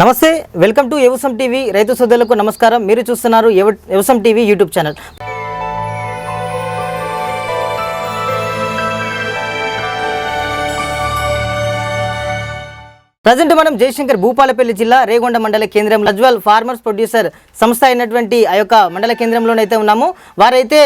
నమస్తే, welcome to వ్యవసాయం TV. రైతు సోదరులకు నమస్కారం. మీరు చూస్తున్నారు వ్యవసాయం టీవీ యూట్యూబ్ ఛానల్. ప్రజెంట్ మనం జయశంకర్ భూపాలపల్లి జిల్లా రేగొండ మండల కేంద్రం లజ్వల్ ఫార్మర్స్ ప్రొడ్యూసర్ సంస్థ అయినటువంటి ఆ యొక్క మండల కేంద్రంలోనైతే ఉన్నాము. వారైతే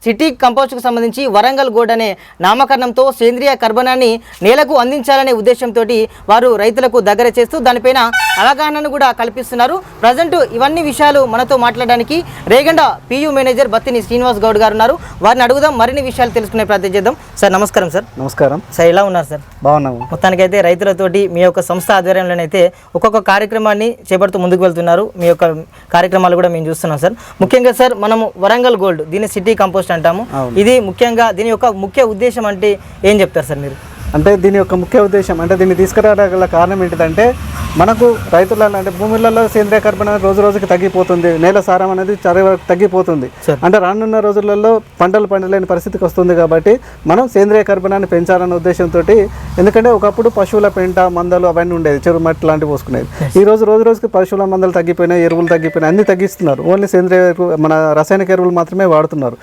సిటీ కంపోస్ట్కు సంబంధించి వరంగల్ గోల్డ్ అనే నామకరణంతో సేంద్రియ కర్బనాన్ని నేలకు అందించాలనే ఉద్దేశంతో వారు రైతులకు దగ్గర చేస్తూ దానిపైన అవగాహనను కూడా కల్పిస్తున్నారు. ప్రజెంట్ ఇవన్నీ విషయాలు మనతో మాట్లాడడానికి రేగొండ పియు మేనేజర్ బత్తిని శ్రీనివాస్ గౌడ్ గారు ఉన్నారు. వారిని అడుగుదాం, మరిన్ని విషయాలు తెలుసుకునే ప్రయత్నం చేద్దాం. సార్ నమస్కారం. సార్ నమస్కారం. సార్ ఎలా ఉన్నారు? సార్ బాగున్నాము. మొత్తానికైతే రైతులతోటి మీ యొక్క సంస్థ ఆధ్వర్యంలోనైతే ఒక్కొక్క కార్యక్రమాన్ని చేపడుతూ ముందుకు వెళ్తున్నారు. మీ యొక్క కార్యక్రమాలు కూడా మేము చూస్తున్నాం. సార్ ముఖ్యంగా సార్ మనము వరంగల్ గోల్డ్ దీన్ని సిటీ కంపోస్ట్ అంటాము. ఇది ముఖ్యంగా దీని యొక్క ముఖ్య ఉద్దేశం అంటే ఏం చెప్తారు సార్ మీరు? అంటే దీని యొక్క ముఖ్య ఉద్దేశం అంటే దీన్ని తీసుకురాగల కారణం ఏంటిదంటే మనకు రైతులలో అంటే భూములలో సేంద్రియ కర్బన రోజు రోజుకి తగ్గిపోతుంది, నేల సారం అనేది చాలా వరకు తగ్గిపోతుంది. అంటే రానున్న రోజులలో పంటలు పండలేని పరిస్థితికి వస్తుంది. కాబట్టి మనం సేంద్రియ కర్బనాన్ని పెంచాలన్న ఉద్దేశంతో, ఎందుకంటే ఒకప్పుడు పశువుల పెంట మందలు అవన్నీ ఉండేది, చెరువు మట్టి లాంటివి పోసుకునేది. ఈ రోజు రోజుకి పశువుల మందలు తగ్గిపోయినాయి, ఎరువులు తగ్గిపోయినాయి, అన్ని తగ్గిస్తున్నారు. ఓన్లీ సేంద్రియ మన రసాయనిక ఎరువులు మాత్రమే వాడుతున్నారు.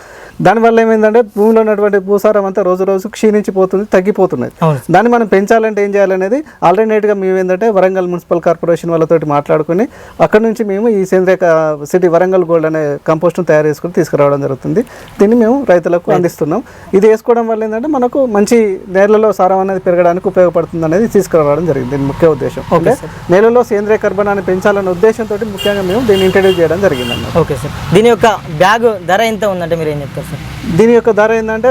దానివల్ల ఏమైందంటే భూమిలో ఉన్నటువంటి భూసారం అంతా రోజు రోజు క్షీణించిపోతుంది, తగ్గిపోతున్నది. దాన్ని మనం పెంచాలంటే ఏం చేయాలనేది ఆల్టర్నేట్గా మేము ఏంటంటే వరంగల్ మున్సిపల్ కార్పొరేషన్ వాళ్ళతోటి మాట్లాడుకుని అక్కడ నుంచి మేము ఈ సేంద్రియ సిటీ వరంగల్ గోల్డ్ అనే కంపోస్ట్ను తయారు చేసుకుని తీసుకురావడం జరుగుతుంది. దీన్ని మేము రైతులకు అందిస్తున్నాం. ఇది వేసుకోవడం వల్ల ఏంటంటే మనకు మంచి నేలలో సారం అనేది పెరగడానికి ఉపయోగపడుతుంది అనేది తీసుకురావడం జరిగింది. దీని ముఖ్య ఉద్దేశం అంటే నేలలో సేంద్రియ కర్బనాన్ని పెంచాలనే ఉద్దేశంతో ముఖ్యంగా మేము దీన్ని ఇంట్రడ్యూస్ చేయడం జరిగింది అన్నమాట. Okay sir. దీని యొక్క బ్యాగ్ ధర ఎంత ఉందంటే మీరు ఏం చెప్తారు సార్? దీని యొక్క ధర ఏంటంటే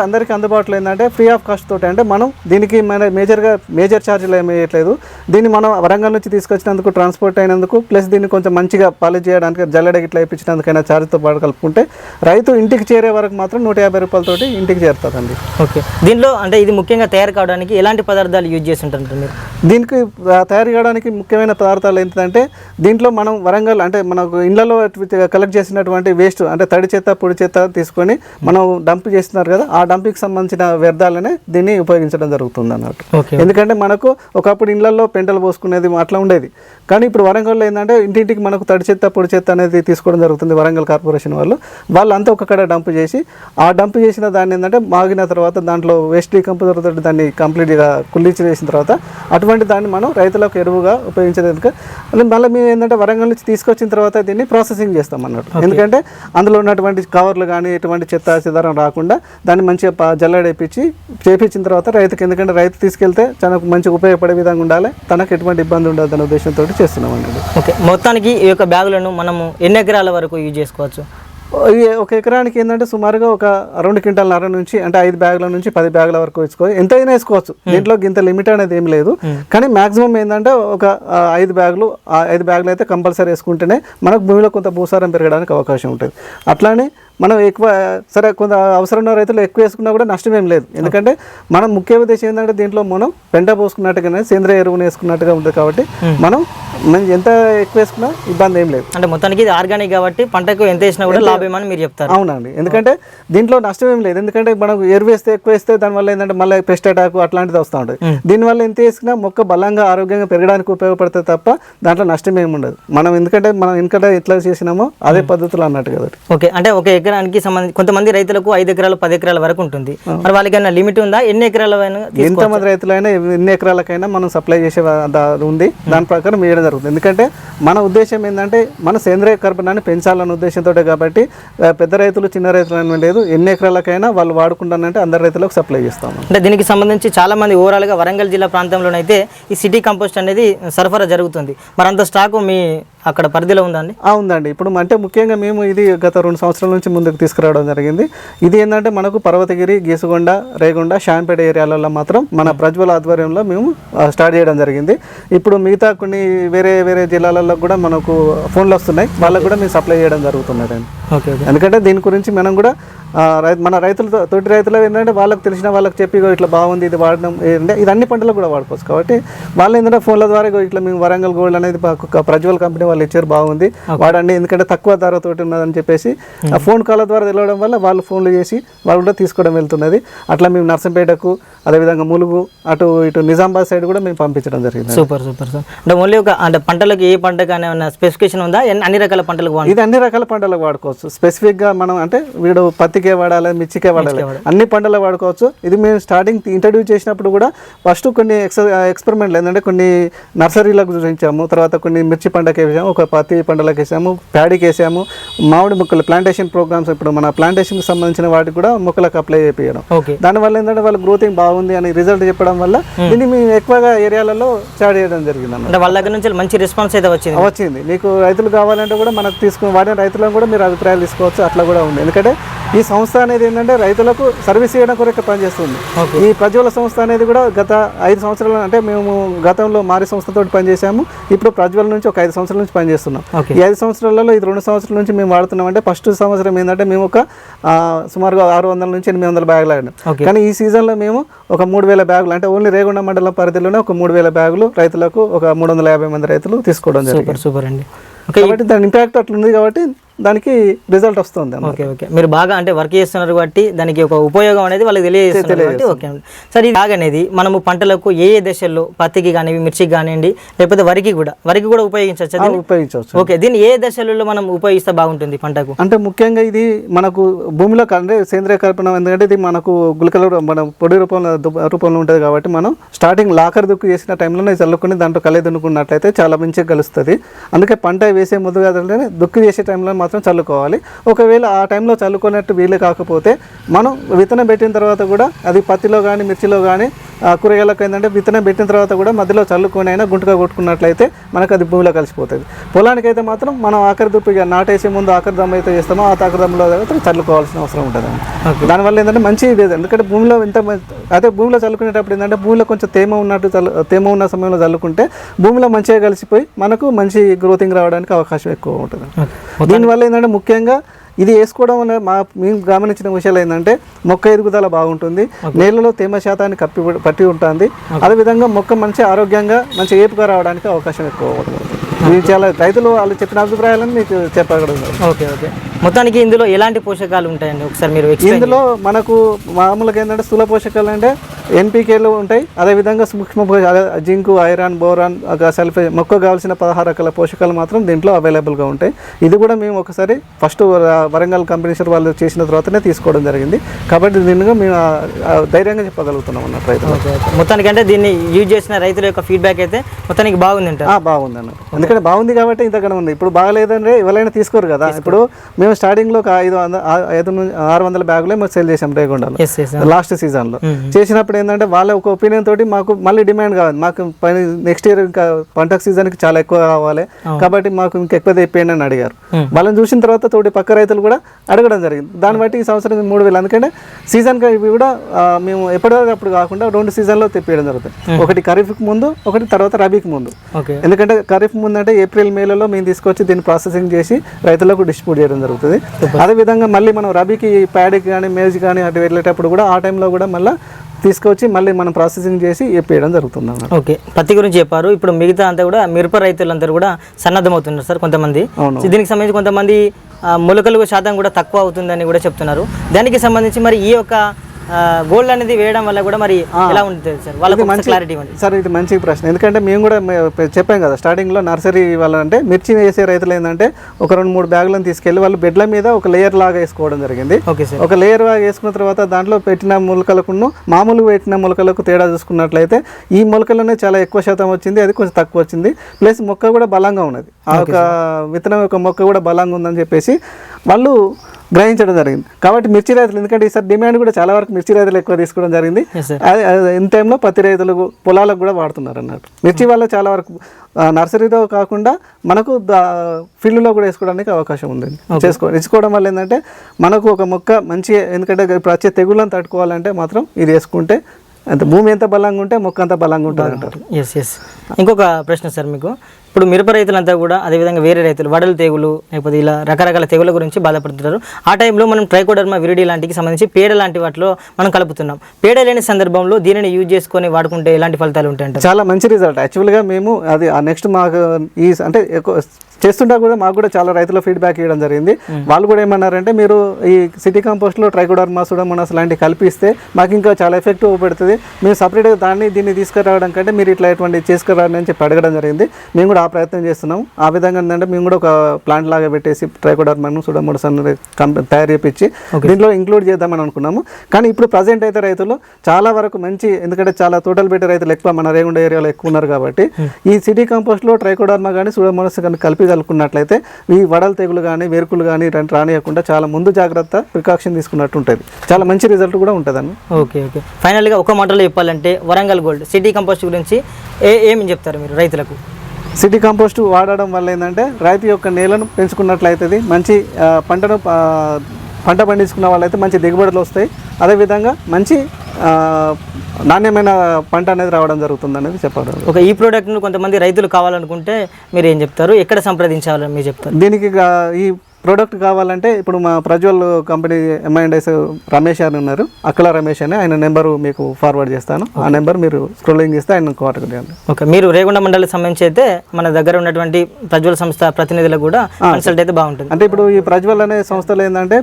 అందరికీ అందుబాటులో ఏంటంటే ఫ్రీ ఆఫ్ కాస్ట్ తోటి, అంటే మనం దీనికి మేజర్ ఛార్జీలు ఏమి వేయట్లేదు. దీన్ని మనం వరంగల్ నుంచి తీసుకొచ్చినందుకు, ట్రాన్స్పోర్ట్ అయినందుకు, ప్లస్ దీన్ని కొంచెం మంచిగా పాలిష్ చేయడానికి జల్లెడ గిట్లా వేయించినందుకైనా ఛార్జ్తో పాటు కలుపుకుంటే రైతు ఇంటికి చేరే వరకు మాత్రం 150 రూపాయలతోటి ఇంటికి చేరుతుందండి. ఓకే. దీనిలో అంటే ఇది ముఖ్యంగా తయారు కావడానికి ఎలాంటి పదార్థాలు యూజ్ చేసి ఉంటారు మీరు? దీనికి తయారు కావడానికి ముఖ్యమైన పదార్థాలు ఏంటంటే దీంట్లో మనం వరంగల్ అంటే మనకు ఇళ్లలో కలెక్ట్ చేసినటువంటి వేస్ట్ అంటే తడి చెత్త పొడి చెత్త తీసుకొని మనం డంప్ చేస్తున్నారు కదా, ఆ డంపింగ్కి సంబంధించిన వ్యర్థాలనే దీన్ని ఉపయోగించడం జరుగుతుంది అన్నట్టు. ఎందుకంటే మనకు ఒకప్పుడు ఇళ్లలో పెంటలు పోసుకునేది అట్లా ఉండేది. కానీ ఇప్పుడు వరంగల్లో ఏంటంటే ఇంటింటికి మనకు తడి చెత్త పొడి చెత్త అనేది తీసుకోవడం జరుగుతుంది. వరంగల్ కార్పొరేషన్ వాళ్ళంతా ఒక్కొక్కడ డంప్ చేసి, ఆ డంప్ చేసిన దాన్ని ఏంటంటే మాగిన తర్వాత దాంట్లో వేస్ట్ డీకంపోజర్ తోటి దాన్ని కంప్లీట్గా కుల్లించి వేసిన తర్వాత అటువంటి దాన్ని మనం రైతులకు ఎరువుగా ఉపయోగించేందుకు మళ్ళీ మేము ఏంటంటే వరంగల్ నుంచి తీసుకొచ్చిన తర్వాత దీన్ని ప్రాసెసింగ్ చేస్తాం అన్నట్టు. ఎందుకంటే అందులో ఉన్నటువంటి కవర్లు కానీ ఎటువంటి చెత్త సిధారం రాకుండా దాన్ని మంచిగా జల్లడేపించి చేపించిన తర్వాత రైతుకి, ఎందుకంటే రైతు తీసుకెళ్తే తనకు మంచిగా ఉపయోగపడే విధంగా ఉండాలి, తనకు ఎటువంటి ఇబ్బంది ఉండదు అనే ఉద్దేశంతో చేస్తున్నాం అండి. ఓకే. మొత్తానికి ఈ యొక్క బ్యాగులను మనము ఎన్ని ఎకరాల వరకు యూజ్ చేసుకోవచ్చు? ఒక ఎకరానికి ఏంటంటే సుమారుగా ఒక 2 క్వింటాల నుంచి అంటే 5 బ్యాగుల నుంచి 10 బ్యాగుల వరకు వేసుకోవచ్చు. ఎంతైనా వేసుకోవచ్చు, దీంట్లో ఇంత లిమిట్ అనేది ఏం లేదు. కానీ మాక్సిమం ఏంటంటే ఒక 5 బ్యాగులు అయితే కంపల్సరీ వేసుకుంటేనే మనకు భూమిలో కొంత భూసారం పెరగడానికి అవకాశం ఉంటుంది. అట్లానే మనం ఎక్కువ సరే కొంత అవసరం ఉన్న రైతులు ఎక్కువ వేసుకున్నా కూడా నష్టం ఏం లేదు. ఎందుకంటే మనం ముఖ్య ఉద్దేశం ఏంటంటే దీంట్లో మనం పెంట పోసుకున్నట్టుగానే సేంద్రియ ఎరువును వేసుకున్నట్టుగా ఉంటుంది. కాబట్టి మనం ఎంత ఎక్కువ వేసుకున్నా ఇబ్బంది ఏం లేదు. అంటే మొత్తానికి ఇది ఆర్గానిక్ కాబట్టి పంటకు ఎంత వేసినా కూడా లాభమని మీరు చెప్తారు. అవునండి. ఎందుకంటే దీంట్లో నష్టం ఏం లేదు. ఎందుకంటే మనకు ఎరువు వేస్తే ఎక్కువ వేస్తే దానివల్ల ఏంటంటే మళ్ళీ పెస్ట్ అటాక్ అట్లాంటిది వస్తూ ఉంటుంది. దీనివల్ల ఎంత వేసినా మొక్క బలంగా ఆరోగ్యంగా పెరగడానికి ఉపయోగపడుతుంది తప్ప దాంట్లో నష్టం ఏమి ఉండదు. మనం ఎందుకంటే మనం వెనకట ఎట్లా చేసినామో అదే పద్ధతులు అన్నట్టు కదా. ఓకే. అంటే ఒక ఎకరానికి సంబంధించి కొంతమంది రైతులకు 5 ఎకరాలు 10 ఎకరాల వరకు ఉంటుంది. మరి వాళ్ళకైనా లిమిట్ ఉందా? ఎన్ని ఎకరాల ఎంతమంది రైతులైనా ఎన్ని ఎకరాలకైనా మనం సప్లై చేసే ఉంది. దాని ప్రకారం వేయడం జరుగుతుంది. ఎందుకంటే మన ఉద్దేశం ఏంటంటే మన సేంద్రియ కర్బనాన్ని పెంచాలన్న ఉద్దేశంతో కాబట్టి పెద్ద రైతులు చిన్న రైతులు అని లేదు, ఎన్ని ఎకరాలకైనా వాళ్ళు వాడుకుంటానంటే అందరు రైతులకు సప్లై చేస్తాము. అంటే దీనికి సంబంధించి చాలా మంది ఓవరాల్గా వరంగల్ జిల్లా ప్రాంతంలోనైతే ఈ సిటీ కంపోస్ట్ అనేది సరఫరా జరుగుతుంది. మరి అంత స్టాకు మీ అక్కడ పరిధిలో ఉందండి? ఉందండి. ఇప్పుడు అంటే ముఖ్యంగా మేము ఇది గత 2 సంవత్సరాల నుంచి ముందుకు తీసుకురావడం జరిగింది. ఇది ఏంటంటే మనకు పర్వతగిరి, గీసుగొండ, రేగొండ, షాంపేట ఏరియాలలో మాత్రం మన ప్రజ్వల ఆధ్వర్యంలో మేము స్టార్ట్ చేయడం జరిగింది. ఇప్పుడు మిగతా కొన్ని వేరే జిల్లాలలో కూడా మనకు ఫోన్లు వస్తున్నాయి, వాళ్ళకు కూడా మేము సప్లై చేయడం జరుగుతున్నదండి. Okay okay. ఎందుకంటే దీని గురించి మనం కూడా మన రైతులతో తోటి రైతులు ఏంటంటే వాళ్ళకి తెలిసిన వాళ్ళకి చెప్పి "ఇగో ఇట్లా బాగుంది, ఇది వాడడం ఏంటంటే ఇది అన్ని పంటలకు కూడా వాడుకోవచ్చు." కాబట్టి వాళ్ళు ఏంటంటే ఫోన్ల ద్వారా "ఇగో ఇట్లా మేము వరంగల్ గోల్డ్ అనేది ప్రజ్వల్ కంపెనీ వాళ్ళు ఇచ్చారు, బాగుంది వాడండి, ఎందుకంటే తక్కువ ధరతోటి ఉన్నదని చెప్పేసి ఆ ఫోన్ కాల్ ద్వారా తెలియడం వల్ల వాళ్ళు ఫోన్లు చేసి వాళ్ళు కూడా తీసుకోవడం వెళ్తున్నది. అట్లా మేము నర్సంపేటకు, అదేవిధంగా ములుగు, అటు ఇటు నిజామాబాద్ సైడ్ కూడా మేము పంపించడం జరిగింది. Super super sir. అంటే ఓన్లీ ఒక అంటే పంటలకు ఏ పంటకు ఏమైనా స్పెసిఫికేషన్ ఉందా? అన్ని రకాల పంటలకు ఇది అన్ని రకాల పంటలకు వాడుకోవచ్చు. స్పెసిఫిక్గా మనం అంటే వీడు పత్తికే వాడాలి, మిర్చికే వాడాలి, అన్ని పంటలకు వాడుకోవచ్చు. ఇది మేము స్టార్టింగ్ ఇంట్రడ్యూస్ చేసినప్పుడు కూడా ఫస్ట్ కొన్ని ఎక్స్పెరిమెంట్లు ఏంటంటే కొన్ని నర్సరీలకు చూపించాము, తర్వాత కొన్ని మిర్చి పంటకి వేసాము, ఒక పత్తి పంటలకు వేసాము, ప్యాడీకి వేసాము, మామిడి మొక్కలు ప్లాంటేషన్ ప్రోగ్రామ్స్ ఇప్పుడు మన ప్లాంటేషన్కి సంబంధించిన వాటికి కూడా మొక్కలకు అప్లై చేయించడం. దానివల్ల ఏంటంటే వాళ్ళ గ్రోతింగ్ బాగుంది అని రిజల్ట్ చెప్పడం వల్ల దీన్ని మేము ఎక్కువగా ఏరియాలలో స్టార్ట్ చేయడం జరిగింది. అంటే వాళ్ళ దగ్గర నుంచి మంచి రెస్పాన్స్ అయితే వచ్చింది. మీకు రైతులు కావాలంటే కూడా మనకు తీసుకుని వాడిన రైతులను కూడా మీరు అభిప్రాయాలు తీసుకోవచ్చు, అట్లా కూడా ఉంది. ఎందుకంటే ఈ సంస్థ అనేది ఏంటంటే రైతులకు సర్వీస్ చేయడం కొరకు పనిచేస్తుంది. ఈ ప్రజ్వల సంస్థ అనేది కూడా గత 5 సంవత్సరాలు అంటే మేము గతంలో మారి సంస్థతో పనిచేసాము, ఇప్పుడు ప్రజ్వల నుంచి ఒక 5 సంవత్సరాల నుంచి పనిచేస్తున్నాం. ఈ 5 సంవత్సరాలలో ఇది 2 సంవత్సరాల నుంచి మేము వాడుతున్నాం. అంటే ఫస్ట్ సంవత్సరం ఏంటంటే మేము ఒక సుమారుగా 600 నుంచి 800 బ్యాగులు ఆడినాం. కానీ ఈ సీజన్లో మేము ఒక 3000 బ్యాగులు అంటే ఓన్లీ రేగొండ మండలం పరిధిలోనే ఒక 3000 బ్యాగులు రైతులకు ఒక 350 మంది రైతులు తీసుకోవడం జరిగింది. సూపర్ అండి. కాబట్టి దాని ఇంపాక్ట్ అట్లుంది కాబట్టి దానికి రిజల్ట్ వస్తుంది. Okay okay. మీరు బాగా అంటే వర్క్ చేస్తున్నారు కాబట్టి దానికి ఒక ఉపయోగం అనేది వాళ్ళకి తెలియజేస్తుంది. ఓకే అండి. సార్ ఈ బాగా అనేది మనము పంటలకు ఏ దశల్లో పత్తికి కానీ మిర్చికి కానివ్వండి లేకపోతే వరికి కూడా ఉపయోగించవచ్చు. ఓకే. దీన్ని ఏ దశలలో మనం ఉపయోగిస్తే బాగుంటుంది పంటకు? అంటే ముఖ్యంగా ఇది మనకు భూమిలో అంటే సేంద్రియ కర్పణ, ఎందుకంటే ఇది మనకు గుళికల మన పొడి రూపంలో ఉంటుంది కాబట్టి మనం స్టార్టింగ్ లాకర్ దుక్కు చేసిన టైంలోనే చల్లుకొని దాంట్లో కలే దున్నుకున్నట్లయితే చాలా మంచిగా కలుస్తుంది. అందుకే పంట వేసే ముందుగా దుక్కు చేసే టైంలో మాత్రం చల్లుకోవాలి. ఒకవేళ ఆ టైంలో చల్లుకున్నట్టు వీలు కాకపోతే మనం విత్తనం పెట్టిన తర్వాత కూడా అది పత్తిలో కానీ మిర్చిలో కానీ కూరగాయలకు ఏంటంటే విత్తనం పెట్టిన తర్వాత కూడా మధ్యలో చల్లుకొని అయినా గుంటుగా కొట్టుకున్నట్లయితే మనకు అది భూమిలో కలిసిపోతుంది. పొలానికి అయితే మాత్రం మనం ఆఖరి దుప్పిగా నాటేసే ముందు ఆఖరి దమ్ము అయితే చేస్తామో ఆ ఆఖరి దమ్ములో చల్లుకోవాల్సిన అవసరం ఉంటుంది. దానివల్ల ఏంటంటే మంచి లేదు. ఎందుకంటే భూమిలో అదే భూమిలో చల్లుకునేటప్పుడు ఏంటంటే భూమిలో కొంచెం తేమ ఉన్న సమయంలో చల్లుకుంటే భూమిలో మంచిగా కలిసిపోయి మనకు మంచి గ్రోతింగ్ రావడానికి అవకాశం ఎక్కువ ఉంటుంది. దీనివల్ల ఏంటంటే ముఖ్యంగా ఇది వేసుకోవడం వల్ల మేము గమనించిన విషయాలు ఏంటంటే మొక్క ఎదుగుదల బాగుంటుంది, నేలలో తేమ శాతాన్ని పట్టి ఉంటుంది, అదేవిధంగా మొక్క మంచి ఆరోగ్యంగా మంచి ఏపుగా రావడానికి అవకాశం ఎక్కువ ఉంటుంది. ఇది చాలా రైతులు వాళ్ళు చెప్పిన అభిప్రాయాలను మీకు చెప్పగలుగుతారు. Okay okay. మొత్తానికి ఇందులో ఎలాంటి పోషకాలు ఉంటాయండి ఒకసారి మీరు? ఇందులో మనకు మామూలుగా ఏంటంటే స్థూల పోషకాలు అంటే ఎన్పికేలు ఉంటాయి, అదేవిధంగా సూక్ష్మ జింకు, ఐరన్, బోరాన్, సల్ఫేట్, మొక్క కావాల్సిన 16 రకాల పోషకాలు మాత్రం దీంట్లో అవైలబుల్గా ఉంటాయి. ఇది కూడా మేము ఒకసారి ఫస్ట్ వరంగల్ కంపెనీషర్ వాళ్ళు చేసిన తర్వాతనే తీసుకోవడం జరిగింది. కాబట్టి దీనిగా మేము ధైర్యంగా చెప్పగలుగుతున్నాం అన్నట్టు రైతులు. మొత్తానికి అంటే దీన్ని యూజ్ చేసిన రైతుల యొక్క ఫీడ్బ్యాక్ అయితే మొత్తానికి బాగుంది అంటే బాగుంది అన్నట్టు. ఎందుకంటే బాగుంది కాబట్టి ఇంతకన్నా ఉంది. ఇప్పుడు బాగలేదంటే ఎవరైనా తీసుకోరు కదా. ఇప్పుడు మేము స్టార్టింగ్లో ఒక 600 బ్యాగులే మేము సేల్ చేసాం రేగొండలో లాస్ట్ సీజన్లో. చేసినప్పుడు ఏంటంటే వాళ్ళ ఒక ఒపీనియన్ తోటి మాకు మళ్ళీ డిమాండ్ కావాలి, మాకు నెక్స్ట్ ఇయర్ ఇంకా పంట సీజన్కి చాలా ఎక్కువ కావాలి కాబట్టి మాకు ఇంకెక్కువ తెప్పియండి అని అడిగారు. వాళ్ళని చూసిన తర్వాత తోటి పక్క రైతులు కూడా అడగడం జరిగింది. దాన్ని బట్టి ఈ సంవత్సరం 3000. ఎందుకంటే సీజన్కి ఇవి కూడా మేము ఎప్పటికప్పుడు కాకుండా 2 సీజన్లో తెప్పియడం జరుగుతుంది. ఒకటి ఖరీఫ్కి ముందు, ఒకటి తర్వాత రబీకి ముందు. ఎందుకంటే ఖరీఫ్ ముందు అంటే ఏప్రిల్ మేలలో మేము తీసుకొచ్చి దీన్ని ప్రాసెసింగ్ చేసి రైతులకు డిస్ట్రిబ్యూట్ చేయడం జరుగుతుంది. అదేవిధంగా మళ్ళీ మనం రబీకి ప్యాడీకి కానీ మేజ్ కానీ అటు వెళ్ళేటప్పుడు కూడా ఆ టైంలో కూడా మళ్ళీ తీసుకొచ్చి మళ్ళీ మనం ప్రాసెసింగ్ చేసి వేయడం జరుగుతుంది. ఓకే. పత్తి గురించి చెప్పారు. ఇప్పుడు మిగతా అంతా కూడా మిరప రైతులందరూ కూడా సన్నద్ధమవుతున్నారు సార్. కొంతమంది దీనికి సంబంధించి కొంతమంది మొలకలు శాతం కూడా తక్కువ అవుతుందని కూడా చెప్తున్నారు. దానికి సంబంధించి మరి ఈ యొక్క గోల్డ్ అనేది వేయడం వల్ల కూడా మరి ఎలా ఉంటుంది సార్? వాళ్ళకి మంచి క్లారిటీ ఇవ్వండి సార్. ఇది మంచి ప్రశ్న. ఎందుకంటే మేము కూడా చెప్పాం కదా స్టార్టింగ్లో నర్సరీ వాళ్ళంటే మిర్చి వేసే రైతులు ఏంటంటే ఒక 2-3 బ్యాగులను తీసుకెళ్ళి వాళ్ళు బెడ్ల మీద ఒక లేయర్ లాగా వేసుకోవడం జరిగింది. ఒక లేయర్ లాగా వేసుకున్న తర్వాత దాంట్లో పెట్టిన మొలకలకు మామూలుగా పెట్టిన మొలకలకు తేడా చూసుకున్నట్లయితే ఈ మొలకలనే చాలా ఎక్కువ శాతం వచ్చింది, అది కొంచెం తక్కువ వచ్చింది. ప్లస్ మొక్క కూడా బలంగా ఉన్నది, ఆ ఒక విత్తనం యొక్క మొక్క కూడా బలంగా ఉందని చెప్పేసి వాళ్ళు గ్రహించడం జరిగింది. కాబట్టి మిర్చి రైతులు, ఎందుకంటే ఈసారి డిమాండ్ కూడా చాలా వరకు మిర్చి రైతులు ఎక్కువ తీసుకోవడం జరిగింది. ఇన్ టైంలో పత్తి రైతులు పొలాలకు కూడా వాడుతున్నారు అన్నట్టు. మిర్చి వల్ల చాలా వరకు నర్సరీతో కాకుండా మనకు ఫీల్డ్లో కూడా వేసుకోవడానికి అవకాశం ఉంది. ఇచ్చుకోవడం వల్ల ఏంటంటే మనకు ఒక మొక్క మంచి, ఎందుకంటే ఇప్పుడు వచ్చే తెగుళ్ళని తట్టుకోవాలంటే మాత్రం ఇది వేసుకుంటే అంత భూమి ఎంత బలంగా ఉంటే మొక్క అంత బలంగా ఉంటుంది అంటారు. ఇంకొక ప్రశ్న సార్ మీకు, ఇప్పుడు మిరప రైతులంతా కూడా అదేవిధంగా వేరే రైతులు వడలు తెగులు లేకపోతే ఇలా రకరకాల తెగుల గురించి బాధపడుతుంటారు. ఆ టైంలో మనం ట్రైకోడర్మా విరిడి లాంటికి సంబంధించి పేడ లాంటి వాటిలో మనం కలుపుతున్నాం. పేడ లేని సందర్భంలో దీనిని యూజ్ చేసుకొని వాడుకుంటే ఎలాంటి ఫలితాలు ఉంటాయంటే చాలా మంచి రిజల్ట్. యాక్చువల్గా మేము అది నెక్స్ట్ మాకు ఈ అంటే ఎక్కువ చేస్తుంటా కూడా మాకు కూడా చాలా రైతుల ఫీడ్బ్యాక్ ఇవ్వడం జరిగింది. వాళ్ళు కూడా ఏమన్నారంటే మీరు ఈ సిటీ కంపోస్ట్లో ట్రైకోడర్మా సూడోమోనాస్ లాంటివి కలిపిస్తే మాకు ఇంకా చాలా ఎఫెక్టివ్ పెడుతుంది, మేము సపరేట్గా దీన్ని తీసుకురావడం కంటే మీరు ఇట్లా ఎటువంటి చేసుకురావని అని చెప్పి అడగడం జరిగింది. మేము కూడా ఆ ప్రయత్నం చేస్తున్నాం. ఆ విధంగా ఏంటంటే మేము కూడా ఒక ప్లాంట్ లాగా పెట్టేసి ట్రైకోడర్మాను సూడోమోనాస్ తయారు చేపించి దీంట్లో ఇంక్లూడ్ చేద్దామని అనుకున్నాము. కానీ ఇప్పుడు ప్రజెంట్ అయితే రైతులు చాలా వరకు మంచి, ఎందుకంటే చాలా తోటలు పెట్టే రైతులు ఎక్కువ మన రేగుండ ఏరియాలో ఎక్కువ ఉన్నారు కాబట్టి ఈ సిటీ కంపోస్ట్లో ట్రైకోడర్మా కానీ సూడోమోనాస్ కానీ కలిపి కలుపుకున్నట్లయితే ఈ వడల తెగులు కానీ వేరుకులు కానీ రానియకుండా చాలా ముందు జాగ్రత్త ప్రికాషన్ తీసుకున్నట్టు ఉంటుంది. చాలా మంచి రిజల్ట్ కూడా ఉంటుందండి. ఓకే. ఫైనల్గా ఒక మాటలో చెప్పాలంటే వరంగల్ గోల్డ్ సిటీ కంపోస్ట్ గురించి ఏమి చెప్తారు మీరు రైతులకు? సిటీ కంపోస్ట్ వాడడం వల్ల ఏంటంటే రైతు యొక్క నేలను పెంచుకున్నట్లయితుంది, మంచి పంట పండించుకున్న వాళ్ళైతే మంచి దిగుబడులు వస్తాయి, అదేవిధంగా మంచి నాణ్యమైన పంట అనేది రావడం జరుగుతుంది అనేది చెప్పారు. ఈ ప్రోడక్ట్ను కొంతమంది రైతులు కావాలనుకుంటే మీరు ఏం చెప్తారు, ఎక్కడ సంప్రదించాలని మీరు చెప్తారు? దీనికి ఈ ప్రోడక్ట్ కావాలంటే ఇప్పుడు మా ప్రజ్వల్ కంపెనీ ఎంఐఎండ్ఎస్ రమేష్ అని ఉన్నారు, అక్కల రమేష్ అని, ఆయన నెంబరు మీకు ఫార్వర్డ్ చేస్తాను. ఆ నెంబర్ మీరు స్క్రోలింగ్ చేస్తే ఆయన కాంటాక్ట్ చేయండి. ఓకే. మీరు రేగొండ మండలికి సంబంధించి అయితే మన దగ్గర ఉన్నటువంటి ప్రజ్వల్ సంస్థ ప్రతినిధులకు కూడా కన్సల్ట్ అయితే బాగుంటుంది. అంటే ఇప్పుడు ఈ ప్రజ్వల్ అనే సంస్థలో ఏంటంటే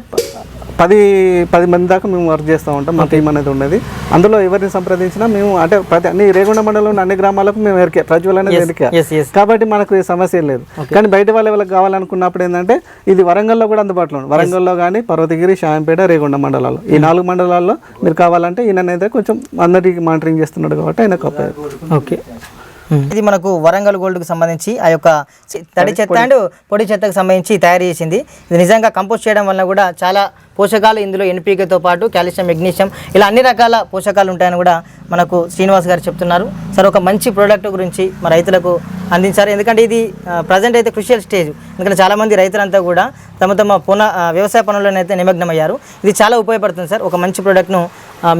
10 మంది దాకా మేము వర్క్ చేస్తూ ఉంటాం. మా టీం అనేది ఉన్నది. అందులో ఎవరిని సంప్రదించినా మేము అంటే అన్ని రేగొండ మండలంలో అన్ని గ్రామాలకు మేము ఎరికే ప్రజ్వల్ అనేది ఎరికే, కాబట్టి మనకు సమస్య లేదు. కానీ బయట వాళ్ళకి కావాలనుకున్నప్పుడు ఏంటంటే ఇది వరంగల్లో కూడా అందుబాటులో ఉంది. వరంగల్లో కానీ పర్వతగిరి, షాయంపేట, రేగొండ మండలాల్లో ఈ 4 మండలాల్లో మీరు కావాలంటే ఈయనైతే కొంచెం అందరికీ మానిటరింగ్ చేస్తున్నాడు కాబట్టి ఆయనకు. ఓకే. ఇది మనకు వరంగల్ గోల్డ్కి సంబంధించి ఆ యొక్క తడి చెత్త అండ్ పొడి చెత్తకు సంబంధించి తయారు చేసింది. ఇది నిజంగా కంపోస్ట్ చేయడం వల్ల కూడా చాలా పోషకాలు ఇందులో ఎన్పీకేతో పాటు కాల్షియం, మెగ్నీషియం ఇలా అన్ని రకాల పోషకాలు ఉంటాయని కూడా మనకు శ్రీనివాస్ గారు చెప్తున్నారు. సార్ ఒక మంచి ప్రోడక్ట్ గురించి మా రైతులకు అందించారు. ఎందుకంటే ఇది ప్రజెంట్ అయితే క్రూషియల్ స్టేజ్, ఎందుకంటే చాలామంది రైతులంతా కూడా తమ వ్యవసాయ పనుల్లోనైతే నిమగ్నమయ్యారు. ఇది చాలా ఉపయోగపడుతుంది సార్. ఒక మంచి ప్రోడక్ట్ను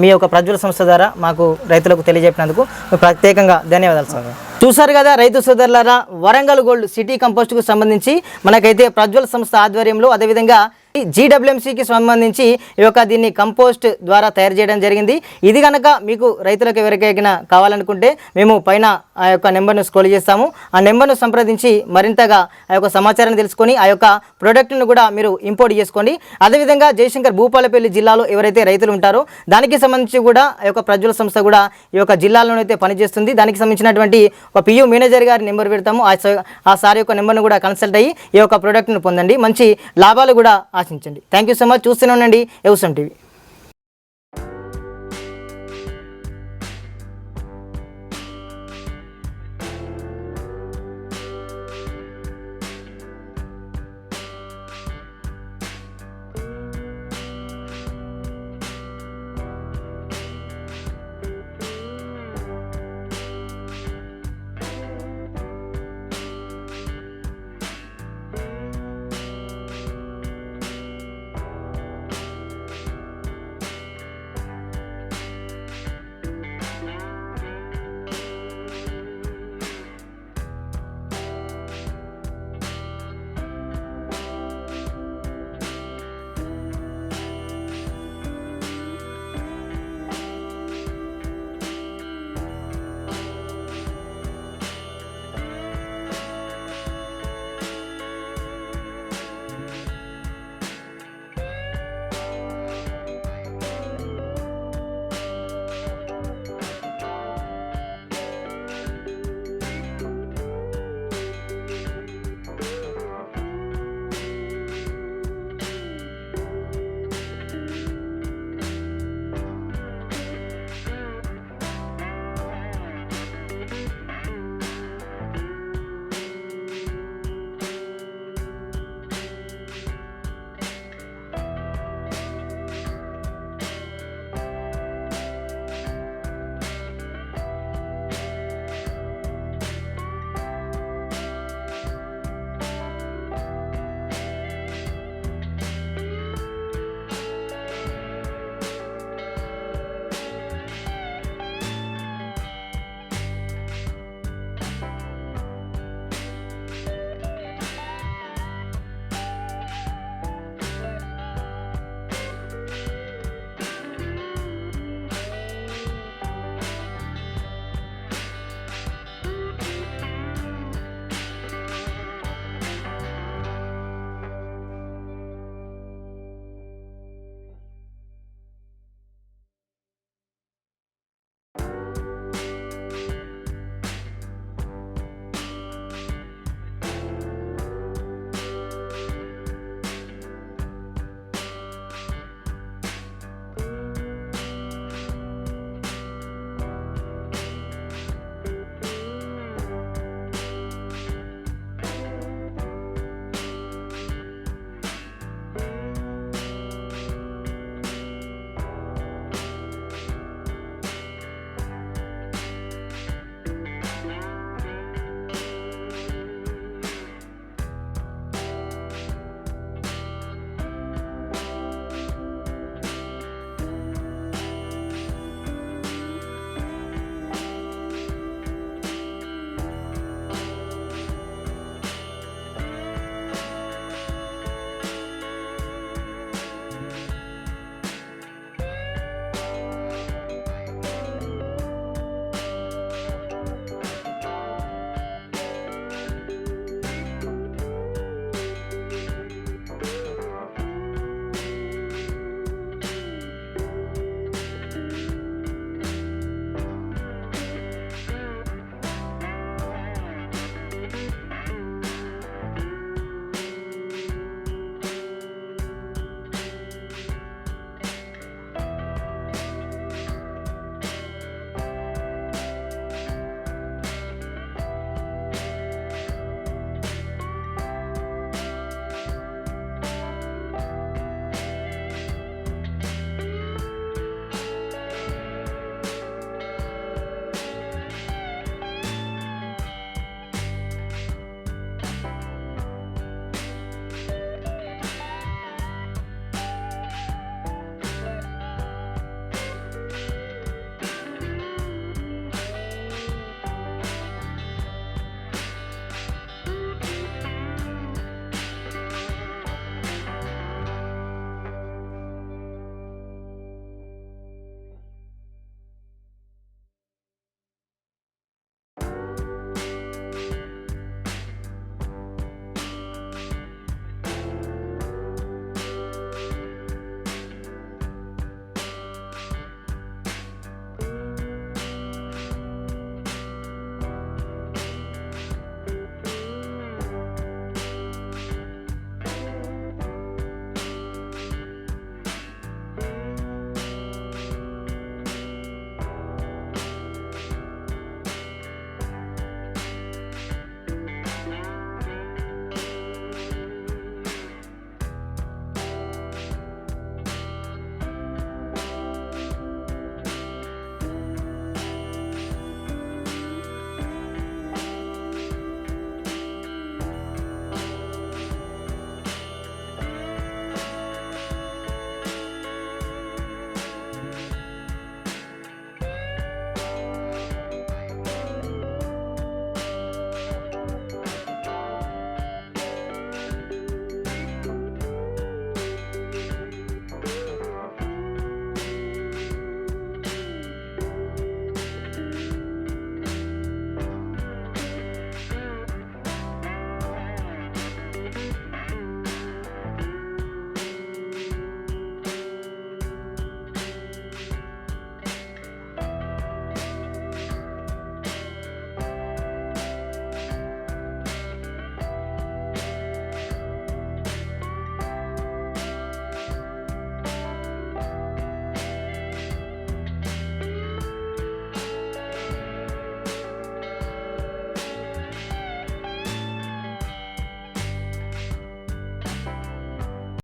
మీ యొక్క ప్రజ్వల్ సంస్థ ద్వారా మాకు రైతులకు తెలియజెప్పినందుకు ప్రత్యేకంగా ధన్యవాదాలు సార్. చూసారు కదా రైతు సోదరులారా, వరంగల్ గోల్డ్ సిటీ కంపోస్ట్కు సంబంధించి మనకైతే ప్రజ్వల్ సంస్థ ఆధ్వర్యంలో అదేవిధంగా జీడబ్ల్యూఎంసీకి సంబంధించి ఈ యొక్క దీన్ని కంపోస్ట్ ద్వారా తయారు చేయడం జరిగింది. ఇది కనుక మీకు రైతులకు ఎవరికైనా కావాలనుకుంటే మేము పైన ఆ యొక్క నెంబర్ను స్క్రోల్ చేస్తాము. ఆ నెంబర్ను సంప్రదించి మరింతగా ఆ యొక్క సమాచారాన్ని తెలుసుకొని ఆ యొక్క ప్రోడక్ట్ను కూడా మీరు ఇంపోర్ట్ చేసుకోండి. అదేవిధంగా జయశంకర్ భూపాలపల్లి జిల్లాలో ఎవరైతే రైతులు ఉంటారో దానికి సంబంధించి కూడా ఆ యొక్క ప్రజ్వల్ సంస్థ కూడా ఈ యొక్క జిల్లాలోనైతే పనిచేస్తుంది. దానికి సంబంధించినటువంటి ఒక పియూ మేనేజర్ గారి నెంబర్ పెడతాము. ఆ సార్ యొక్క నెంబర్ను కూడా కన్సల్ట్ అయ్యి ఈ యొక్క ప్రోడక్ట్ను పొందండి. మంచి లాభాలు కూడా ఆశించండి. Thank you so much. చూస్తూనే ఉండండి వ్యవసాయం టీవీ.